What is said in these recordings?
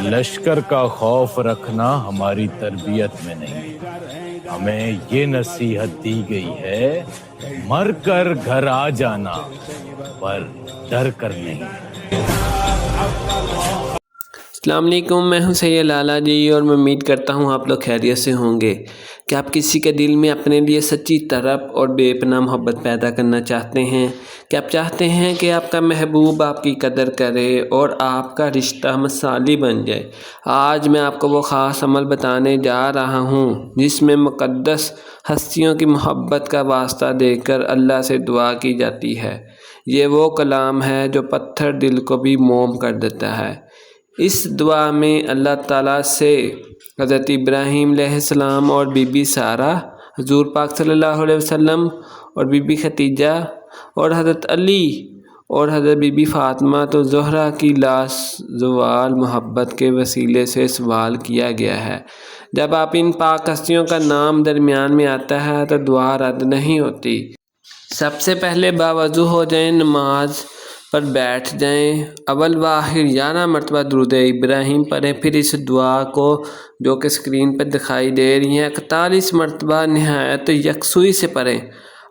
لشکر کا خوف رکھنا ہماری تربیت میں نہیں، ہمیں یہ نصیحت دی گئی ہے مر کر گھر آ جانا پر ڈر کر نہیں۔ السلام علیکم، میں ہوں سید لالا جی اور میں امید کرتا ہوں آپ لوگ خیریت سے ہوں گے۔ کہ آپ کسی کے دل میں اپنے لیے سچی طرف اور بے پناہ محبت پیدا کرنا چاہتے ہیں، کہ آپ چاہتے ہیں کہ آپ کا محبوب آپ کی قدر کرے اور آپ کا رشتہ مثالی بن جائے۔ آج میں آپ کو وہ خاص عمل بتانے جا رہا ہوں جس میں مقدس ہستیوں کی محبت کا واسطہ دے کر اللہ سے دعا کی جاتی ہے۔ یہ وہ کلام ہے جو پتھر دل کو بھی موم کر دیتا ہے۔ اس دعا میں اللہ تعالیٰ سے حضرت ابراہیم علیہ السلام اور بی بی سارہ، حضور پاک صلی اللہ علیہ وسلم اور بی بی خدیجہ اور حضرت علی اور حضرت بی بی فاطمہ تو زہرا کی لازوال محبت کے وسیلے سے سوال کیا گیا ہے۔ جب آپ ان پاک ہستیوں کا نام درمیان میں آتا ہے تو دعا رد نہیں ہوتی۔ سب سے پہلے باوضو ہو جائیں، نماز پر بیٹھ جائیں، اول و آخر 11 مرتبہ درود ابراہیم پڑھیں، پھر اس دعا کو جو کہ اسکرین پر دکھائی دے رہی ہیں 41 مرتبہ نہایت یکسوئی سے پڑھیں۔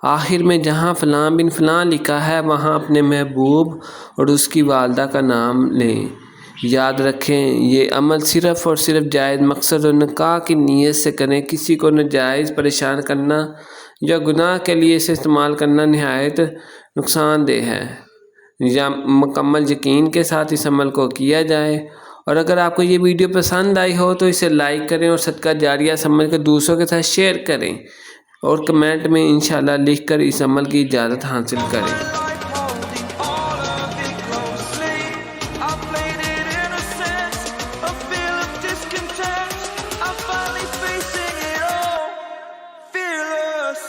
آخر میں جہاں فلاں بن فلاں لکھا ہے وہاں اپنے محبوب اور اس کی والدہ کا نام لیں۔ یاد رکھیں یہ عمل صرف اور صرف جائز مقصد اور نکاح کی نیت سے کریں۔ کسی کو ناجائز پریشان کرنا یا گناہ کے لیے اسے استعمال کرنا نہایت نقصان دہ ہے۔ یا مکمل یقین کے ساتھ اس عمل کو کیا جائے۔ اور اگر آپ کو یہ ویڈیو پسند آئی ہو تو اسے لائک کریں اور صدقہ جاریہ سمجھ کر دوسروں کے ساتھ شیئر کریں اور کمنٹ میں انشاءاللہ لکھ کر اس عمل کی اجازت حاصل کریں۔ Fearless.